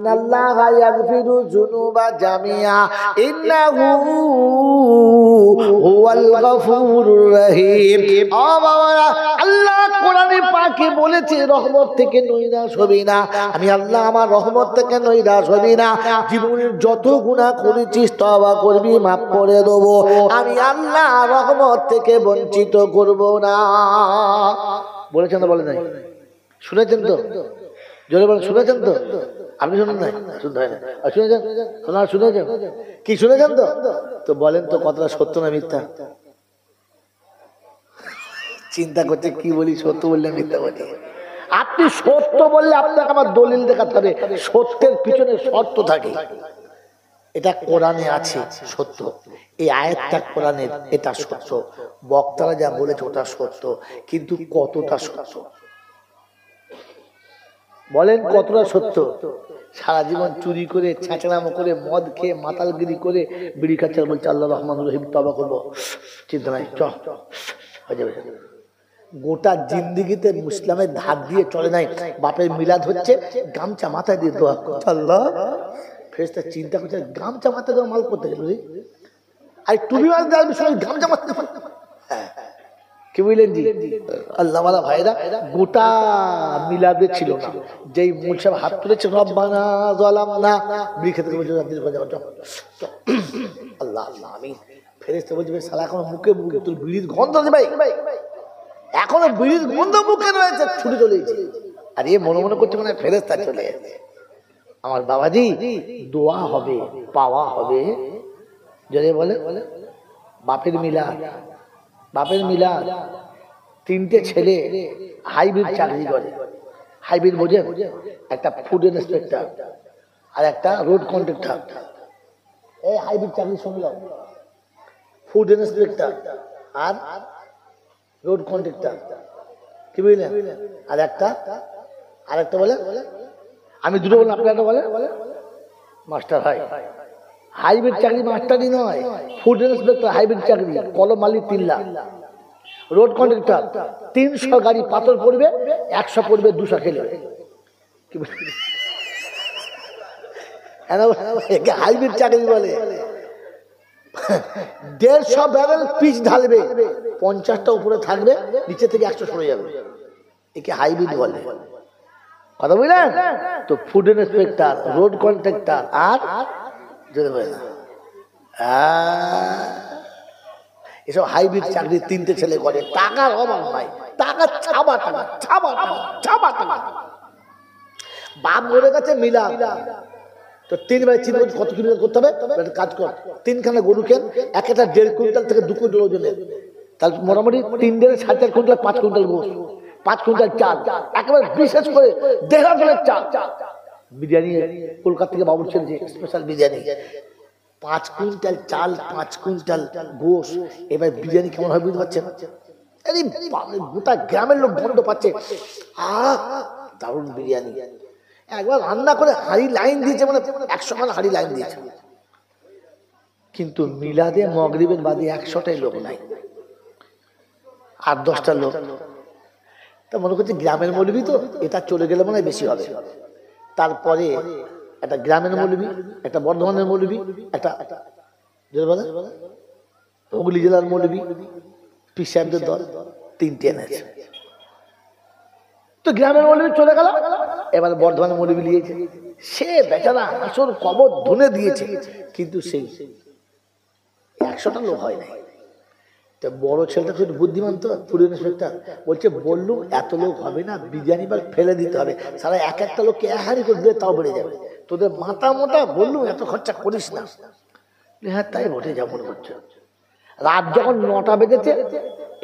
ইন্নাল্লাহা ইয়াগফিরু যুনুবা জামিআ ইন্নাহু হুয়াল গফুরুর রহিম। ও বাবারা, আল্লাহ কোরআনে পাকে বলেছে রহমত থেকে নৈরাশ হবি না। আমি আল্লাহ আমার রহমত থেকে নৈরাশ হবি না। জীবনের যত গুনাহ করেছিস তওবা করবি, মাফ করে দেব। আমি আল্লাহ রহমত থেকে বঞ্চিত করব না। বলেছেন না বলে নাই? শুনেছেন তো? জোরে বলেন, শুনেছেন তো? আপনি শুনুন না, শুনতে হয় না। শুনেছেন? শুনেছেন কি? শুনেছেন তো? তো বলেন তো কথাটা সত্য না মিথ্যা? চিন্তা করছে কি বলি, সত্য বললে মিথ্যা বলি। আপনি সত্য বললে আপনাকে আমার দলিল দেখাতে হবে। সত্যের পিছনে শর্ত থাকে। এটা কোরআনে আছে সত্য, এই আয়াতটা কোরআনের, এটা সত্য, বক্তারা যা বলেছে ওটা সত্য, কিন্তু কতটা সত্য বলেন? কতটা সত্য? সারা জীবন চুরি করে, ছেঁচড়ামো করে, মদ খেয়ে, মাতালগিরি করে বিড়ি খাচ্ছে, বলছে আল্লাহ রহমানুর রহিম তওবা করবো, চিন্তা নাই, হয়ে যাবে। গোটা জিন্দিগিতে মুসলামের ধার দিয়ে চলে নাই। বাপের মিলাদ হচ্ছে, গামছা মাথায় দিয়ে দোয়া করছে আল্লাহ। ফেরেশতা চিন্তা করছে, গামছা মাথায় দেওয়া মাল করতে গেল, আর টুপি মাছ দেওয়ার বিষয় গামছা মাথায়। কি বুঝলেন জি? আল্লাহ ওয়ালা ভাইরা গোটা মিলাদে ছিল না। যেই মূল সাহেব হাত তুলেছে, রব্বানা যালামনা, বিড়ি খেতে বলছে আল্লাহ আল্লাহ আমিন। ফেরেশতা বলছে শালা এখনো মুখে তোর বিড়ির গন্ধ আছে ভাই, এখনো বিড়ির গন্ধ মুখে রয়েছে, ছুটে চলে এসেছে। আর এ মনে মনে করছে মানে ফেরেশতা চলে এসেছে। আমার বাবাজি, দোয়া হবে, পাওয়া হবে। যদি বলে বাপের মিলাদ, বাপের মিলাদ, তিনটে ছেলে হাইব্রিড চাকরি করে। হাইব্রিড বোঝেন? একটা ফুড ইন্সপেক্টর আর একটা রোড কন্ট্রাক্টর। এই হাইব্রিড চাকরি শুনলাম, ফুড ইন্সপেক্টর আর রোড কন্ট্রাক্টর, কি বুঝলেন? আর একটা বলে, আমি দুটো বললাম, আপনার বলে মাস্টার। হয় হাইব্রিড চাকরি মাস্টারই নয়, ফুড ইন্সপেক্টর হাইব্রিড চাকরি, কলম মালিক 3 লাখ। রোড কন্ট্রাক্টর 300 গাড়ি পাথর পড়বে, 100 পড়বে 200 খেলে। হাইব্রিড চাকরি বলে। 150 ব্যারেল পিচ ঢালবে, 50টা উপরে থাকবে, নিচে থেকে 100 সরে যাবে। একে হাইব্রিড বলে। কথা বুঝলেন তো? ফুড ইন্সপেক্টর, রোড কন্ট্রাক্টর আর এসব হাইব্রিড চাকরি 3টে ছেলে করে। টাকার অভাব নাই, টাকা ছাবা টাকা, ছাবা টাকা, ছাবা টাকা। বাপ মরে গেছে, মিলাদ তো 3 বাই 3 কত কিলো করতে হবে? কাজ কর, 3খানা গরু কেন, একটা 1.5 কুইন্টাল থেকে 2 কুইন্টাল ওজনের, তাহলে মোটামুটি 3 দিনে 4.5 কুইন্টাল, 5 কুইন্টাল গোস, 5 কুইন্টাল চাল, একেবারে বিশেষ করে 1.5 টনের চাল। বিরিয়ানি কলকাতা থেকে বাবুর ছেলে স্পেশাল বিরিয়ানি, 5 কুইন্টাল চাল, 5 কুইন্টাল গোস। এবার বিরিয়ানি কেমন হয় বুঝতে পারছেন? গোটা গ্রামের লোক গন্ধ পাচ্ছে, দারুণ বিরিয়ানি। একবার রান্না করে হাড়ি লাইন দিয়েছে, মানে 100 খানা হাড়ি লাইন দিয়েছে। কিন্তু মিলাদে মাগরিবের বাদে 100টাই লোক নাই, 8-10টা লোক। তা মনে করছে গ্রামের মৌলবি তো, এটা চলে গেলে মনে হয় বেশি হবে। তারপরে একটা গ্রামের মৌলবি, একটা বর্ধমানের মৌলবি, একটা হুগলি জেলার মৌলবি, পীর সাহেবদের দল, 3টে এনেছে। তো গ্রামের মৌলবি চলে গেল, এবার বর্ধমানের মৌলবি নিয়েছে। সে বেচারা আসল কবর ধুনে দিয়েছে, কিন্তু সেই 100টা লোক হয় নাই। তো বড় ছেলেটা খুব বুদ্ধিমান তো, ফুড ইন্সপেক্টর, বলছে বললুম এত লোক হবে না, বিরিয়ানি বার ফেলে দিতে হবে, সারা একটা লোককে 1 হাঁড়ি করে দিলে তাও বেড়ে যাবে, তোদের মাথা মোটা, বললুম এত খরচা করিস না। হ্যাঁ তাই বটে, যা মনে করছে। রাত যখন 9টা বেজেছে,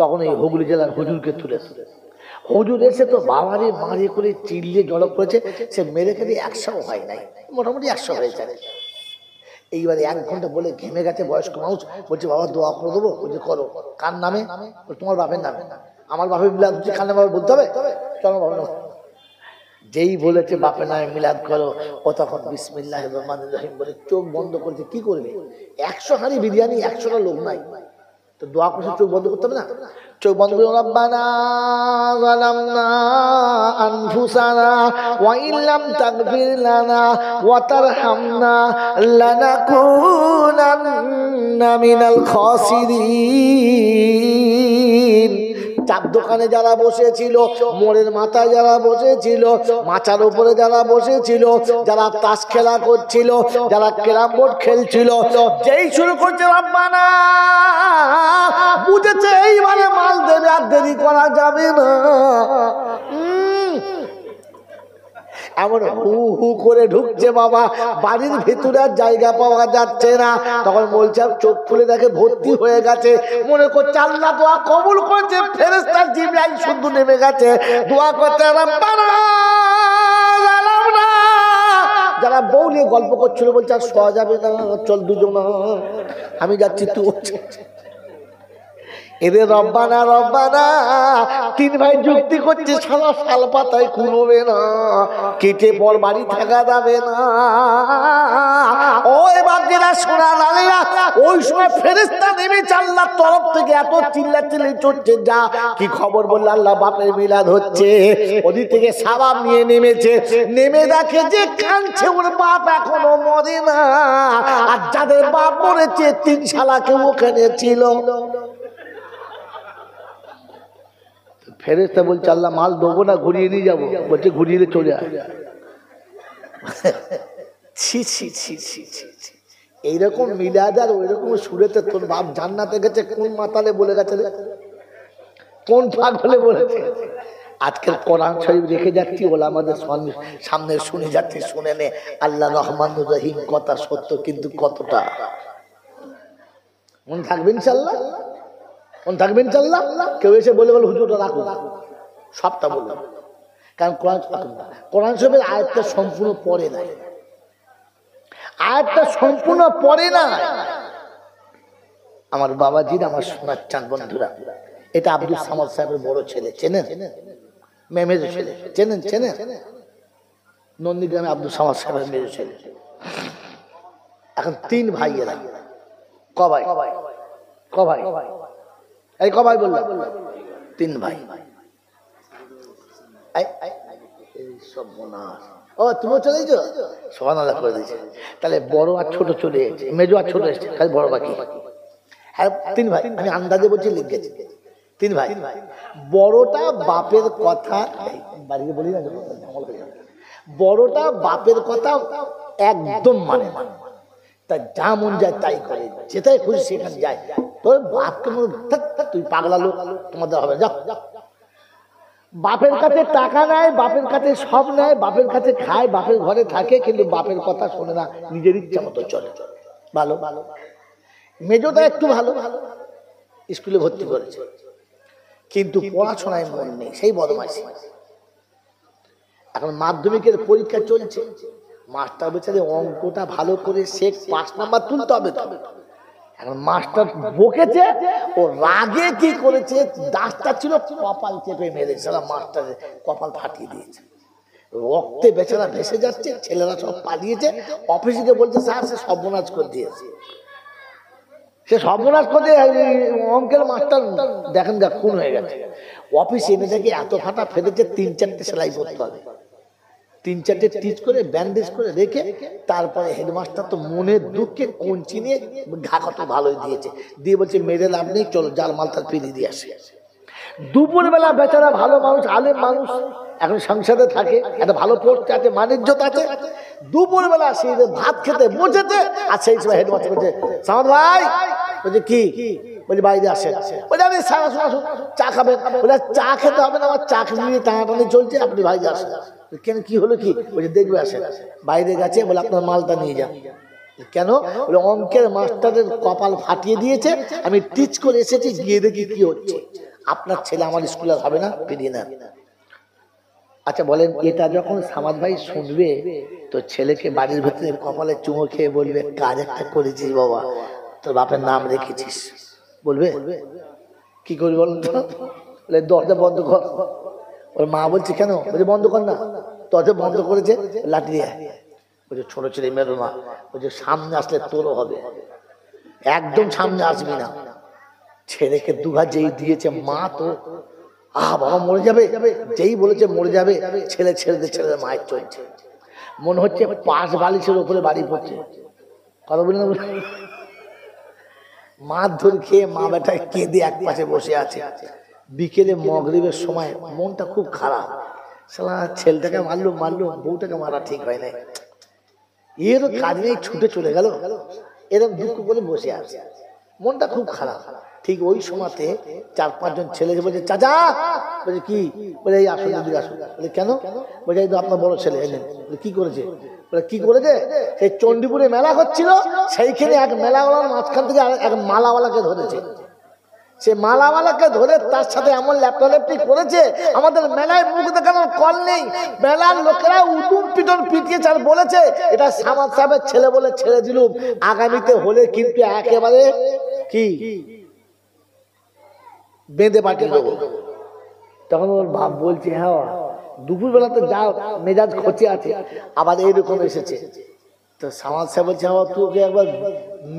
তখন এই হুগলি জেলার হুজুরকে তুলেছে। হুজুর এসে তো বাবারে মারে করে চিল্লিয়ে জড়ো করেছে, সে মেরে খেতে 100 হয় নাই, মোটামুটি 100 হয়েছে। এইবারে 1 ঘন্টা বলে ঘেমে গেছে বয়স্ক মানুষ, বলছে বাবা দোয়া করে দেবো। বলছে করো। কার নামে? তোমার বাপের নামে। আমার বাপের মিলাদ হচ্ছে, কার নামে বলতে হবে? চলো বাবা। যেই বলেছে বাপের নামে মিলাদ করো, ও তখন বিসমিল্লাহির রহমানির রহিম বলে চোখ বন্ধ করেছে। কি করবে? 100 হাঁড়ি বিরিয়ানি, 100টা লোক নাই, তো দোয়া করছে, চোখ বন্ধ করতে হবে না? চোখ বন্ধ করে রব্বানা যালামনা আনফুসানা ওয়া ইল্লাম তাগফির লানা ওয়া তারহামনা লানাকুনান্না মিনাল খাসিরিন। চার দোকানে যারা বসেছিল, মোড়ের মাথায় যারা বসেছিল, মাচার উপরে যারা বসেছিল, যারা তাস খেলা করছিল, যারা ক্যারাম বোর্ড খেলছিল, যেই শুরু করছে রব্বানা বুঝেছে এইবারে মাল দেবে, আর দেরি করা যাবে না। এমন হু হু করে ঢুকছে বাবা, বাড়ির ভিতরে আর জায়গা পাওয়া যাচ্ছে না। তখন বলছে চোখ খুলে দেখে ভর্তি হয়ে গেছে। মনে করছে আল্লাহ দোয়া কবুল করেছে, ফেরেশতা জিবরাইল শুধু নেমে গেছে দোয়া করতে। রব্বানা যালামনা, যারা বউ নিয়ে গল্প করছিল বলছে আর শোয়া যাবে না, চল দুজন আমি যাচ্ছি তুই। এদের রব্বানা রব্বানা তিন ভাই যুক্তি করছে, সারা শাল পাতায় কুলোবে না, কেটে পর বাড়ি থাকা যাবে না। ওই বাচ্চারা সোনা লালেরা ওই সময় ফেরেশতা নেমেছে আল্লাহর তরফ থেকে, এত চিল্লাচিল্লি চলছে। যা কি খবর বলল, আল্লাহ বাপের মিলাদ হচ্ছে। ওদিক থেকে সাবাব নিয়ে নেমেছে, নেমে দেখে যে কাঁদছে ওর বাপ এখনো মরে না, আর যাদের বাপ মরেছে তিন শালা কেউ ওখানে ছিল। ফেরেশতা বলছে আল্লাহ মাল দেবো না, ঘুরিয়ে নিয়ে যাবো। বলছে ঘুরিয়ে চলে আয়। ছি ছি ছি ছি ছি ছি, এইরকম মিলাদ আর ওই রকম সুরেতে তোর বাপ জান্নাতে গেছে, কোন মাতালে বলে গেছে, কোন পাগলে বলেছে। আজকের কোরআন শরীফ রেখে যাচ্ছি, বলে আমাদের সামনে শুনে যাচ্ছি, শুনে নে আল্লাহ রহমানুর রহিম কথা সত্য, কিন্তু কতটা মন থাকবে ইনশাআল্লাহ, মন থাকবে ইনশাআল্লাহ। কেউ এসে বলে বলে হুজুরটা রাখো, সবটা বললাম। কারণ কোরআন শরীফের আয়াতটা সম্পূর্ণ পড়ে নাই, আয়াতটা সম্পূর্ণ পড়ে না। আমার বাবাজির, আমার সোনার চাঁদ বন্ধুরা, এটা আব্দুল সামাদ সাহেবের বড় ছেলে, চেনেন? মেমেজো ছেলে, চেনেন? চেনেন? নন্দীগ্রামে আব্দুল সামাদ সাহেবের মেজো ছেলে। এখন তিন ভাই এরা। কবাই কবাই এই কবাই বললাম, তিন ভাই। ও তুমিও চলে গেছো, সুবহানাল্লাহ করে দিয়েছে। তাহলে বড় আর ছোট চলে গেছে, মেজো আর ছোট এসছে, খালি বড় বাকি। হ্যাঁ তিন ভাই, আমি আন্দাজে বলছি লিখেছি তিন ভাই। বড়টা বাপের কথা বাড়িতে বলি না, বড়টা বাপের কথা একদম মানে না, তা যা মন যায় তাই করে, যেটাই খুশি সেখানে যায়। তোর বাপকে তুই পাগলা লোক, তোমাদের হবে যা। বাপের কাছে টাকা নেয়, বাপের কাছে সব নেয়, বাপের কাছে খায়, বাপের ঘরে থাকে, কিন্তু বাপের কথা শোনে না, নিজের ইচ্ছা মতো চলে। ভালো ভালো। মেজোটা একটু ভালো, স্কুলে ভর্তি করেছে, কিন্তু পড়াশোনায় মন নেই, সেই বদমাইশি। এখন মাধ্যমিকের পরীক্ষা চলছে, মাস্টার বেচারে অঙ্কটা ভালো করে শেখ, 5 নাম্বার তুলতে হবে। এখন মাস্টার বকেছে, ও রাগে কি করেছে, ডাক্তার ছিল কপাল চেপে মেরেছে, মাস্টারের কপাল ফাটিয়ে দিয়েছে, রক্তে বেচারা ভেসে যাচ্ছে। ছেলেরা সব পালিয়েছে, অফিসে বলছে স্যার সে সর্বনাশ করে দিয়েছে, সে সর্বনাশ করে। অঙ্কের মাস্টার দেখেন যা খুন হয়ে গেছে। অফিসে এনে দেখে এত ফাটা ফেলেছে, 3-4টে সেলাই করতে হবে, 3-4টে টিচ করে ব্যান্ডেজ করে রেখে, তারপরে হেডমাস্টার তো মনের দুঃখে কঞ্চি নিয়ে ঘা কত ভালোই দিয়েছে, দিয়ে বলছে মেরে লাভ নেই, চলো জাল মাল তার ফিরিয়ে দিয়ে আসে। দুপুরবেলা বেচারা ভালো মানুষ, আলেম মানুষ, এখন সংসদে থাকে, একটা ভালো পোস্ট আছে, মানিজ্যত আছে। দুপুরবেলা সেই ভাত খেতে বসেছে, আর সেই সময় হেডমাস্টার বলছে সামাদ ভাই, বলছে কি, বলছে বাইরে আসে, বলছে আমি চা খাবেন, বলে চা খেতে হবে না, আমার চা খেয়ে টানাটানি চলছে, আপনি বাইরে আসেন। কেন কি হলো কি, বলছে দেখবে আসেন। বাইরে গেছে, বলে আপনার মালটা নিয়ে যান। কেন, বলে অঙ্কের মাস্টারের কপাল ফাটিয়ে দিয়েছে, আমি টিচ করে এসেছি, গিয়ে দেখি কি হচ্ছে, আপনার ছেলে আমার স্কুলে হবে না, ফিরিয়ে নেন। আচ্ছা বলেন, এটা যখন সামাদ ভাই শুনবে, তো ছেলেকে বাড়ির ভেতরে কপালে চুমো খেয়ে বলবে কাজ একটা করেছিস বাবা, তোর বাপের নাম রেখেছিস, বলবে? কি করবি বলেন তো? বলে দরজা বন্ধ কর। ওর মা বলছে কেন, বলছে বন্ধ কর না। দরজা বন্ধ করেছে, লাঠি দিয়ে বলছে ছোট ছেলে মেরো না, বলছে সামনে আসলে তোরও হবে, একদম সামনে আসবি না। ছেলেকে দুঘা যেই দিয়েছে, মা তো বাবা মরে যাবে, যেই বলেছে মরে যাবে, ছেলে ছেড়ে ছেলে মায়ের চলছে, মনে হচ্ছে পাশ বালিশের উপরে বাড়ি পড়ছে। কথা বলি না? মারধর খেয়ে মা বেটা কেঁদে এক পাশে বসে আছে। বিকেলে মগরিবের সময় মনটা খুব খারাপ, শালা ছেলেটাকে মারলো, বউটাকে মারা ঠিক হয় না, এর কাজ নেই, ছুটে চলে গেল, এরকম দুঃখ করে বসে আছে, মনটা খুব খারাপ। ঠিক ওই সময়তে 4-5 জন ছেলে বলছে, চাচা, বলছে কি? বলে এই আসুন, দিদি আসুন। বলে কেন? বলছে এই তো আপনার বড় ছেলে এলেন। বলে কি করেছে? বলে কি করেছে? সেই চণ্ডীপুরে মেলা হচ্ছিল, সেইখানে এক মেলাওয়ালার মাঝখান থেকে এক মালাওয়ালাকে ধরেছে। সে মালাওয়ালাকে ধরে তার সাথে এমন ল্যাপটালেপটি করেছে, আমাদের মেলায় মুখ দেখানোর কল নেই, মেলার লোকেরা উদুম পিটন পিটিয়েছে আর বলেছে এটা সামাদ সাহেবের ছেলে বলে ছেড়ে দিলুম, আগামীতে হলে কিন্তু একেবারে কি বেঁধে পাঠিয়ে দেবো। তখন ওর বাপ বলছে, হ্যাঁ দুপুরবেলাতে যা মেজাজ খচে আছে, আবার এইরকম এসেছে। তো সামাদ সাহেব বলছে, হ্যাঁ তুই ওকে একবার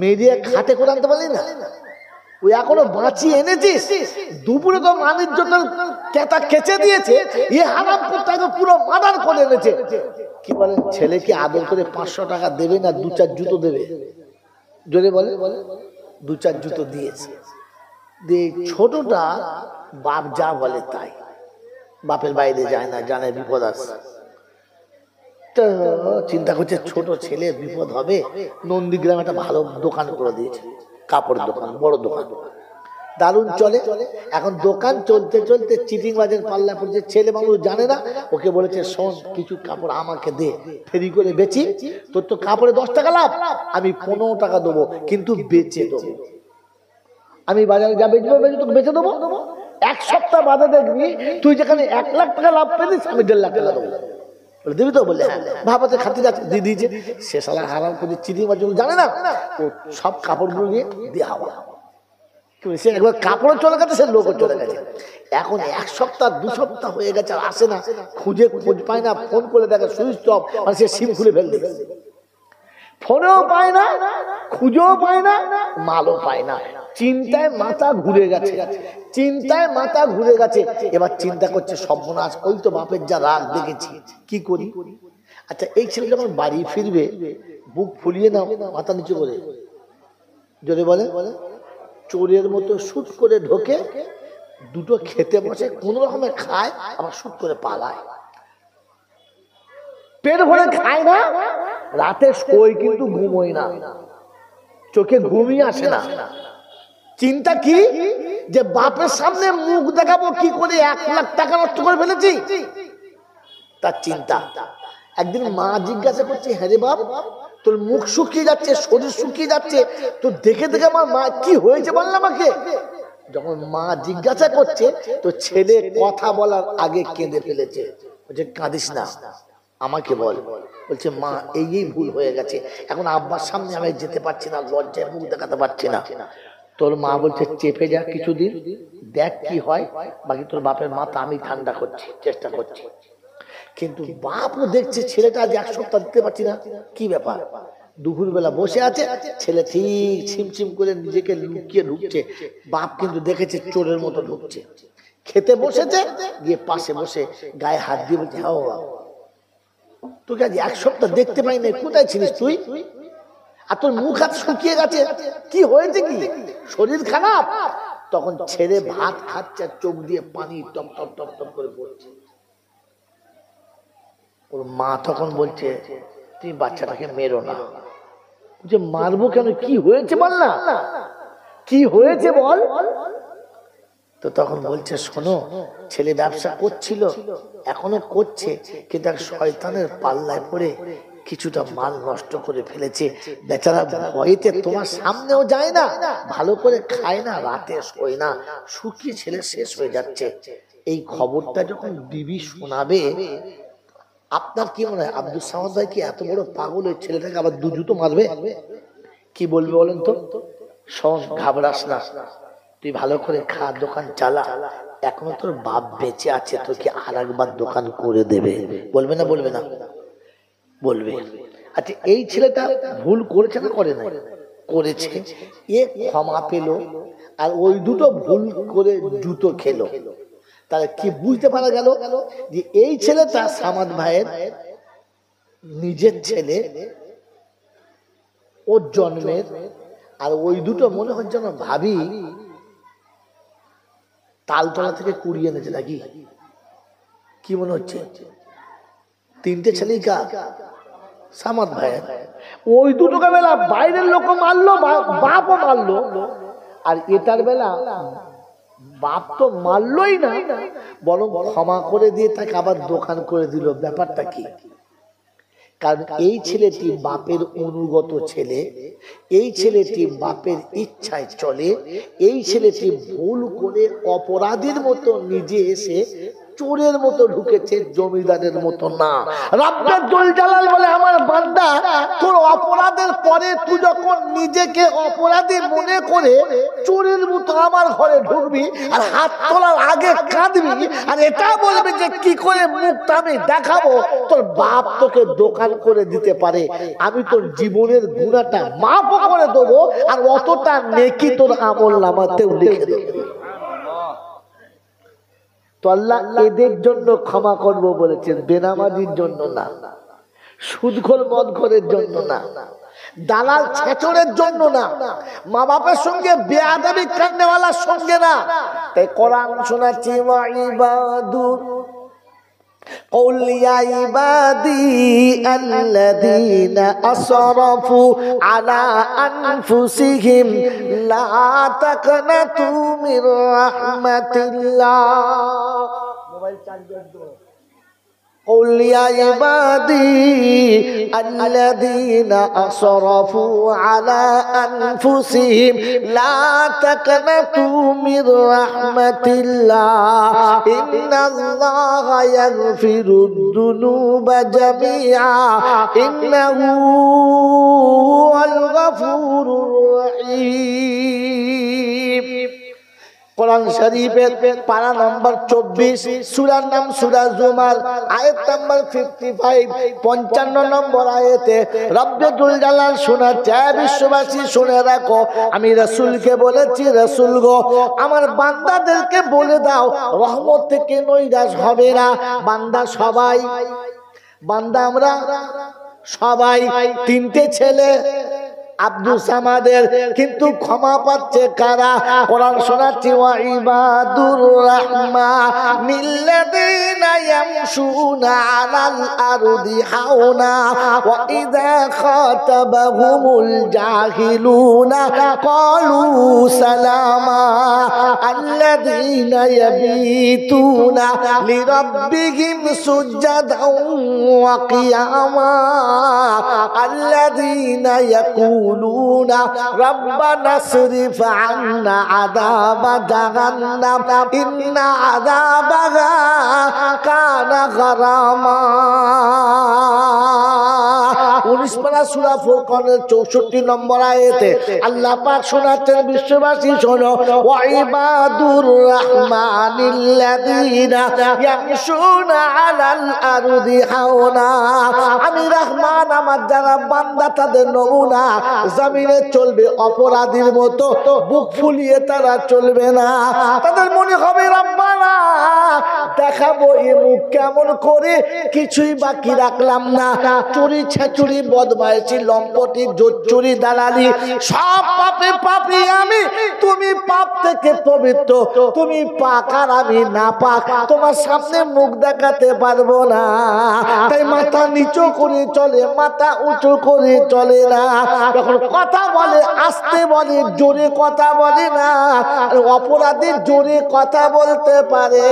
মেরিয়ে খাটে করে আনতে পারলি না? ওই এখনো বাঁচিয়ে এনেছিস? দুপুরে তো মানির জোটাল কেতা কেচে দিয়েছে, এ হারাম পুত্রকে পুরো মার্ডার করে এনেছে। কি বলে, ছেলেকে আদর করে 500 টাকা দেবে না 2-4 জুতো দেবে? জোরে বলে 2-4 জুতো দিয়েছে। ছোটটা বাপ যা বলে তাই, বাপের বাইরে যায় না, জানে বিপদ আসে। তো চিন্তা করছে ছোট ছেলে বিপদ হবে, নন্দীগ্রামে একটা ভালো দোকান করে দিয়েছে, কাপড় দোকান, বড় দোকান, দারুণ চলে। এখন দোকান চলতে চলতে চিটিং বাজের পাল্লা পড়ছে, ছেলে মানুষ জানে না, ওকে বলেছে শোন কিছু কাপড় আমাকে দে, ফেরি করে বেচি, তোর তো কাপড়ে 10 টাকা লাভ, আমি 15 টাকা দেবো, কিন্তু বেচে দেবো। আমি বাজারে যা বেচবো তোকে বেচে দেবো, 1 সপ্তাহ বাদে দেখবি তুই যেখানে 1 লাখ টাকা লাভ পেতিস, আমি 1.5 লাখ টাকা দেবো। দিবি তো? বললে হ্যাঁ। ভাবাতে খাতি যাচ্ছে, দিয়ে দিয়েছে। সে শালা হারাম করে চিঠি বাজল জানে না, ও সব কাপড়গুলো নিয়ে দিয়ে হাওয়া, সে একবার কাপড়ও চলে গেছে, সে লোকও চলে গেছে। এখন 1 সপ্তাহ 2 সপ্তাহ হয়ে গেছে, আর আসে না, খোঁজ পায় না, ফোন করে দেখে সুইচ অফ, মানে সে সিম খুলে ফেল দিয়েছে, ফোনেও পায় না, খুঁজেও পায় না, মালও পায় না। চিন্তায় মাথা ঘুরে গেছে, এবার চিন্তা করছে সর্বনাশ, ওই তো বাপের যা রাগ দেখেছি, কি করি? আচ্ছা এই ছেলে যখন বাড়ি ফিরবে, বুক ফুলিয়ে নাও, মাথা নিচু করে, যদি বলে চোরের মতো শুট করে ঢোকে, দুটো খেতে বসে, কোন রকমে খায়, আবার শুট করে পালায়, পেট ভরে খায় না, রাতে শোয় কিন্তু ঘুমোয় না, চোখে ঘুমই আসে না। চিন্তা কি, যে বাপের সামনে মুখ দেখাবো কি করে, 1 লাখ টাকা নষ্ট করে ফেলেছি, তার চিন্তা। একদিন মা জিজ্ঞাসা করছে, হ্যাঁ রে বাপ, তোর মুখ শুকিয়ে যাচ্ছে, শরীর শুকিয়ে যাচ্ছে, তো দেখে আমার মা কি হয়েছে বল না আমাকে। যখন মা জিজ্ঞাসা করছে, তো ছেলে কথা বলার আগে কেঁদে ফেলেছে, বলছে কাঁদিস না, আমাকে বল। বলছে মা এই ভুল হয়ে গেছে, এখন আব্বার সামনে আমি যেতে পারছি না, লজ্জায় মুখ দেখাতে পারছি না। তোর মা বলছে চেপে যা কিছুদিন, দেখ কি হয়, বাকি তোর বাপের মাথা আমি ঠান্ডা করছি, চেষ্টা করছি। কিন্তু বাপও দেখছে ছেলেটা আজ 1 সপ্তাহ দিতে পারছি না, কি ব্যাপার। দুপুরবেলা বসে আছে, ছেলে ঠিক ছিমছিম করে নিজেকে লুকিয়ে ঢুকছে, বাপ কিন্তু দেখেছে চোরের মতো ঢুকছে, খেতে বসেছে, গিয়ে পাশে বসে গায়ে হাত দিয়ে বলছে, হ্যাঁ বাবা, তোকে আজ 1 সপ্তাহ দেখতে পাই না, কোথায় ছিলিস তুই? আর তোর মুখ হাত শুকিয়ে গেছে, কি হয়েছে, কি শরীর খারাপ? তখন ছেলে ভাত খাচ্ছে, চোখ দিয়ে পানি টপ টপ টপ টপ করে পড়ছে। ওর মা তখন বলছে, তুমি বাচ্চাটাকে মেরো না। যে মারবো কেন, কি হয়েছে বল না, কি হয়েছে বল। তো তখন বলছে, শোনো, ছেলে ব্যবসা করছিল, এখনো করছে, কিন্তু এক শয়তানের পাল্লায় পড়ে কিছুটা মাল নষ্ট করে ফেলেছে, বেচারা ভয়েতে তোমার সামনেও যায় না, ভালো করে খায় না, রাতে শোয় না, শুকিয়ে ছেলে শেষ হয়ে যাচ্ছে। এই খবরটা যখন বিবি শোনাবে, আপনার কি মনে হয় আব্দুল সামাদ ভাই কি এত বড় পাগল, ওই ছেলেটাকে আবার 2 জুতো মারবে? কি বলবে বলেন তো? শোন, ঘাবড়াস না, তুই ভালো করে খা, দোকান চালা, এখনো তোর বাপ বেঁচে আছে, তোকে আরেকবার দোকান করে দেবে। বলবে না? বলবে না? বলবে। আচ্ছা এই ছেলেটা ভুল করেছে না করে না? করেছে, এ ক্ষমা পেল, আর ওই দুটো ভুল করে জুতো খেলো। তাহলে কি বুঝতে পারা গেল যে এই ছেলেটা সামাদ ভাইয়ের নিজের ছেলে, ওর জন্মের, আর ওই দুটো মনে হচ্ছে যেন ভাবি তালতলা থেকে কুড়িয়ে এনেছে নাকি, কি মনে হচ্ছে? তিনটে ছেলেই কা সামাদ ভাইয়ের। ওই দুটোকে বেলা বাইরের লোক মারলো, বাপও মারলো, আর এটার বেলা বাপ তো মারলই না, বরং ক্ষমা করে দিয়ে তাকে আবার দোকান করে দিল। ব্যাপারটা কি? কারণ এই ছেলেটি বাপের অনুগত ছেলে, এই ছেলেটি বাপের ইচ্ছায় চলে, এই ছেলেটি ভুল করে অপরাধীর মতো নিজে এসে চোরের মতো ঢুকেছে, জমিদারের মতো না। রব্বুল জুল জালাল বলে, আমার বান্দা, তোর অপরাধের পরে তুই যখন নিজেকে অপরাধী মনে করে চোরের মতো আমার ঘরে ঢুকবি আর হাত তোলার আগে কাঁদবি আর এটা বলবি যে কি করে মুখটা আমি দেখাবো, তোর বাপ তোকে দোকান করে দিতে পারে, আমি তোর জীবনের গুনাহটা মাফ করে দেবো, আর অতটা নেকি তোর আমলনামাতেও লিখে দেবো। তো আল্লাহ এদের জন্য ক্ষমা করব বলেছেন, বেনামাজির জন্য না, সুদখোর মদখোরের জন্য না, দালাল ছেচরের জন্য না, মা বাপের সঙ্গে বেয়াদবি করনেওয়ালার সঙ্গে না। তাই কোরআন শোনাচ্ছি, ওয়া ইবাদুর قل يا عبادي الذين أسرفوا على أنفسهم لا تقنطوا من رحمة الله قل يا عبادي الذين أسرفوا على أنفسهم لا تقنطوا من رحمة الله إن الله يغفر الذنوب جميعا إنه هو الغفور الرحيم। কোরআন শরীফের পারা নম্বর 24, সূরার নাম সূরা জুমার, আয়াত নাম্বার 55, 55 নম্বর আয়াতে রব্বুল জালাল শোনাচ্ছে, বিশ্ববাসী শুনে রাখো, আমি রাসূলকে বলেছি, রাসূল গো, আমার বান্দাদেরকে বলে দাও রহমত থেকে নৈরাশ হবে না। বান্দা সবাই, বান্দা আমরা সবাই, তিনটে ছেলে আব্দুল সামাদের, কিন্তু ক্ষমা পাচ্ছে কারা? কোরআন শোনাচ্ছি, ওয়া ইবাদুর রাহমানিল্লাযীনা ইয়ামশুনা আলাল আরদি হাওনা ওয়া ইযা খাতাবাহুমুল জাহিলুনা ক্বালু সালামা আল্লাযীনা ইয়াবিতুনা লিরাব্বিহিম সুজদান ওয়া কিয়ামা আল্লাযীনা ইয়াকুলুনা ربنا اصرف عنا عذاب جهنم إن عذابها كان غراما। 19 পারা সূরা ফুরকানের 64 নম্বর আয়াতে আল্লাহ পাক শোনাচ্ছেন, বিশ্ববাসী শোনো, ওয়া ইবাদুর রাহমানিল্লাযীনা ইয়ামশুনা আলাল আরদি হাওনা। আমি রহমান, আমার যারা বান্দা তাদের নমুনা, জমিনে চলবে অপরাধীর মতো, বুক ফুলিয়ে তারা চলবে না। তাদের মনে হবে রব্বানা দেখাবো এ মুখ কেমন করে, কিছুই বাকি রাখলাম না, চুরি ছেচুরি বদমাইশি লম্পটি জোচ্চুরি দালালি সব পাপে পাপী আমি, তুমি পাপ থেকে পবিত্র, তুমি পাক আর আমি না পাক, তোমার সামনে মুখ দেখাতে পারবো না। তাই মাথা নিচু করে চলে, মাথা উঁচু করে চলে না, যখন কথা বলে আস্তে বলে, জোরে কথা বলে না। অপরাধী জোরে কথা বলতে পারে।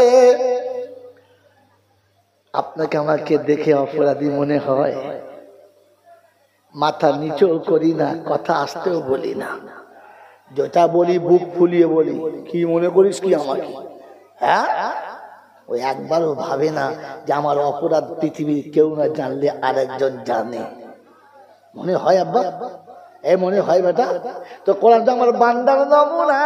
আপনাকে আমাকে দেখে অপরাধী মনে হয়? মাথা নিচু করি না, কথা আস্তেও বলি না, যেটা বলি বুক ফুলিয়ে বলি। কি মনে করিস কি আমাকে? হ্যাঁ, ওই একবারও ভাবে না যে আমার অপরাধ পৃথিবীর কেউ না জানলে আরেকজন জানে। মনে হয় আব্বা এই মনে হয় বেটা তো কোরআনটা আমার বান্দার নমুনা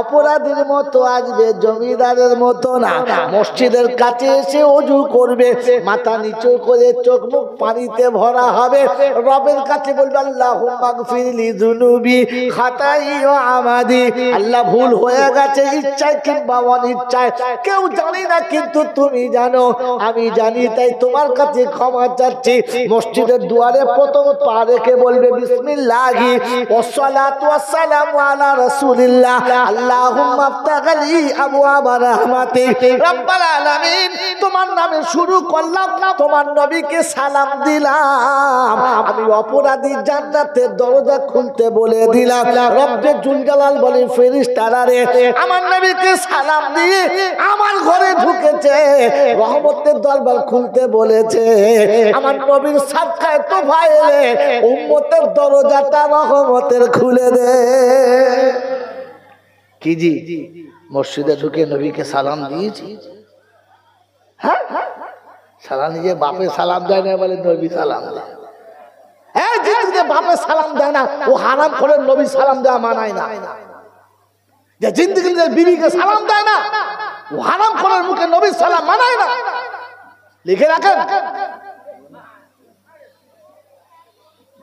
অপরাধীর মতো আসবে জমিদারের মতো না মসজিদের কাছে এসে ওযু করবে মাথা নিচু করে চোখ মুখ পানিতে ভরা হবে রবের কাছে বলবে আল্লাহুম্মা গফিরলি যুনুবি খাতাই ওয়া আমাদি আল্লাহ ভুল হয়ে গেছে ইচ্ছায় কিংবা অনিচ্ছায় কেউ জানি না কিন্তু তুমি জানো আমি জানি তাই তোমার কাছে ক্ষমা চাচ্ছি মসজিদের দুয়ারে প্রথম পা রেখে বলবে বিসমিল্লাহি ওয়াসসালাতু ওয়াসসালামু আলা রাসূলিল্লাহ আল্লাহুম্মা আফতাগলি আবওয়াবা রাহমাতিক রব্বাল আলামিন তোমার নামে শুরু করলাম তোমার নবীকে সালাম দিলাম আমি অপরাধী জান্নাতের দরজা খুলতে বলে দিলাম রব্বে জুল জালাল বলে ফেরেশতারা রে আমার নবীকে সালাম দিয়ে আমার ঘরে ঢুকেছে রহমতের দরবার খুলতে বলেছে আমার নবীর সাক্ষাৎ তো ভাইলে উম্মতের দরজাটা রহমতের খুলে দে কি জি মসজিদে ঢুকে নবীকে সালাম দিয়েছি হ্যাঁ সালাম নিজে বাপে সালাম দেয় না বলে নবী সালাম দেয় হ্যাঁ যে বাপে সালাম দেয় না ও হারাম করে নবী সালাম দেওয়া মানায় না যে জিন্দেগিতে বিবিকে সালাম দেয় না ও হারাম করে মুখে নবী সালাম মানায় না লিখে রাখেন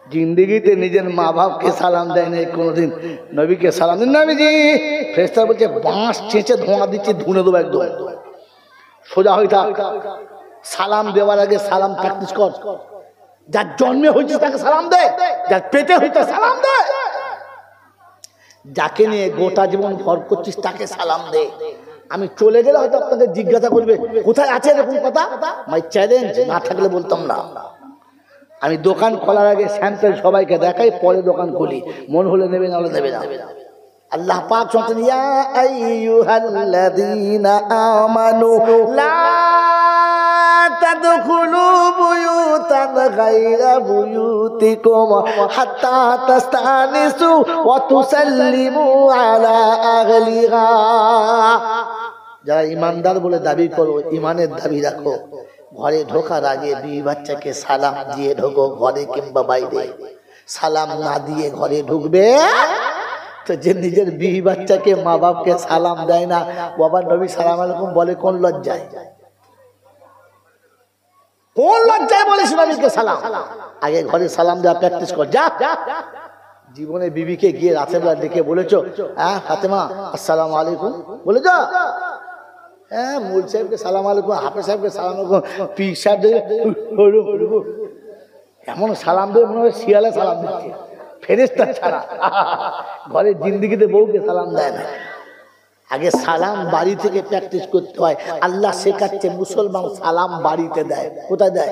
জিন্দেগিতে নিজের মা বাপকে সালাম দেয় না কোনোদিন নবীকে সালাম দেন নবীজি ফেরেশতা বলছে বাঁশ চেঁচে ধোঁয়া দিচ্ছে ধুনে দেবো একদম সোজা হয়ে থাক সালাম দেওয়ার আগে সালাম প্র্যাকটিস কর যার জন্মে হয়েছে তাকে সালাম দে যার পেটে হয়েছে সালাম দে যাকে নিয়ে গোটা জীবন ভর করছিস তাকে সালাম দে আমি চলে গেলে হয়তো আপনাদের জিজ্ঞাসা করবে কোথায় আছে এরকম কথা মাই চ্যালেঞ্জ না থাকলে বলতাম না আমি দোকান খোলার আগে স্যাম্পল সবাইকে দেখাই পরে দোকান খুলি মন হলে নেবে না হলে নেবে না আল্লাহ পাক শুনতেন ইয়া আইয়ুহাল্লাযীনা আমানু লা তাদখুলু বুয়ুতান গায়রা বুয়ুতিকুম হাত্তা তাস্তানিসু ওয়া তুসাল্লিমু আলা আহলিহা যারা ঈমানদার বলে দাবি করো ঈমানের দাবি রাখো ঘরে ঢোকার আগে বিবি বাচ্চাকে সালাম দিয়ে ঢোকো ঘরে কিংবা বাইরে সালাম না দিয়ে ঘরে ঢুকবে তো যে নিজের বিবি বাচ্চাকে মা বাপকে সালাম দেয় না বাবা নবী সালাম আলাইকুম বলে কোন লজ্জায় বলিস নবীকে সালাম আগে ঘরে সালাম দেওয়া প্র্যাকটিস কর যা জীবনে বিবিকে গিয়ে রাতের বেলা ডেকে বলেছো হ্যাঁ ফাতেমা আসসালামু আলাইকুম বলেছো হ্যাঁ মূল সাহেবকে সালাম আলাইকুম হাফেজ সাহেবকে সালাম আলাইকুম পীর সাহেব এমন সালাম দেবে মনে হয় শিয়ালে সালাম দিচ্ছে ফেরেশতা ছাড়া ঘরের জিন্দেগিতে বউকে সালাম দেয় না আগে সালাম বাড়ি থেকে প্র্যাকটিস করতে হয় আল্লাহ শেখাচ্ছে মুসলমান সালাম বাড়িতে দেয় কোথায় দেয়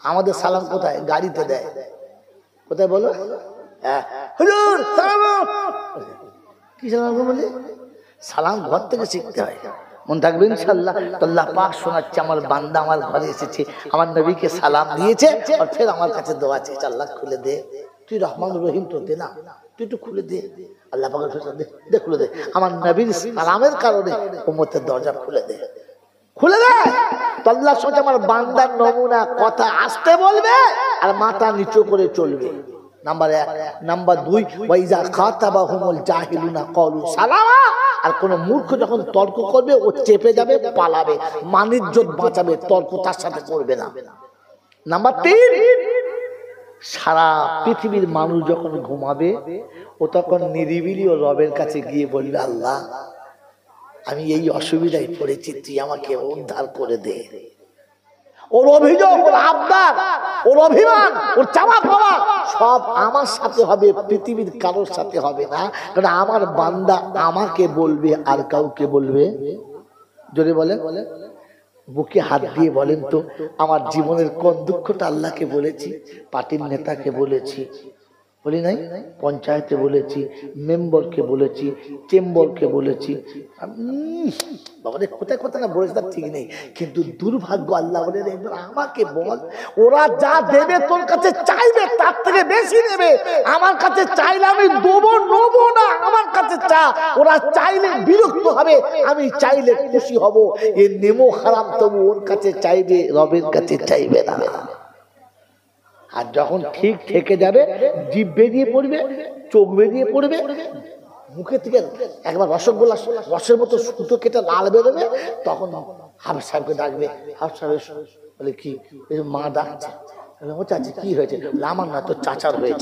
আমাদের সালাম কোথায় গাড়িতে দেয় কোথায় বলো হুজুর সালাম কি সালাম বলে সালাম ঘর থেকে শিখতে হয় মন থাকবে ইনশাআল্লাহ তো আল্লাহ পাক শোনাচ্ছে আমার বান্দা আমার ঘরে এসেছে আমার নবীকে সালাম দিয়েছে আর ফের আমার কাছে দোয়া চেয়েছে আল্লাহ খুলে দে তুই রহমান রহিম তো দে না তুই একটু খুলে দে আল্লাহ পাকের দে খুলে দে আমার নবীর সালামের কারণে উম্মতের দরজা খুলে দে তো আল্লাহ সোজা আমার বান্দার নমুনা কথা আসতে বলবে আর মাথা নিচু করে চলবে নাম্বার 1 নাম্বার 2 ওয়াইজা খাতাবাহুমুল জাহিলুনা ক্বালু সালামা আর কোন মূর্খ যখন তর্ক করবে ও চেপে যাবে পালাবে মানিজ্জত বাঁচাবে তর্ক তার সাথে করবে না নাম্বার 3 সারা পৃথিবীর মানুষ যখন ঘুমাবে ও তখন নিরিবিলি ও রবের কাছে গিয়ে বলবে আল্লাহ আমি এই অসুবিধায় পড়েছি তুই আমাকে উদ্ধার করে দে ওর অভিযোগ ওর আবদার ওর অভিমান ওর চাওয়া পাওয়া সব আমার সাথে হবে পৃথিবীর কারোর সাথে হবে না কারণ আমার বান্দা আমাকে বলবে আর কাউকে বলবে জোরে বলেন বুকে হাত দিয়ে বলেন তো আমার জীবনের কোন দুঃখটা আল্লাহকে বলেছি পার্টির নেতাকে বলেছি বলি নাই পঞ্চায়েতে বলেছি মেম্বারকে বলেছি চেম্বারকে বলেছি বাবারে কোথায় কোথায় না বলেছি তার ঠিক নেই কিন্তু দুর্ভাগ্য আল্লাহ বলে আমাকে বল ওরা যা দেবে তোর কাছে চাইবে তার থেকে বেশি নেবে আমার কাছে চাইলে আমি নেবো না আমার কাছে চা ওরা চাইলে বিরক্ত হবে আমি চাইলে খুশি হব এ নেমো হারাম তবু ওর কাছে চাইবে রবের কাছে চাইবে না আর যখন ঠিক থেকে যাবে, জিভ বেরিয়ে পড়বে, চোখ বেরিয়ে পড়বে, মুখে থেকে একবার রসগোল্লা রসের মতো সুতো কেটে লাল বেরোবে, তখন হাফেজ সাহেবকে ডাকবে। হাফেজ সাহেব বলে কি, মা ডাকছে। ও চাচি কি হয়েছে? আমার না, তো চাচার হয়েছে।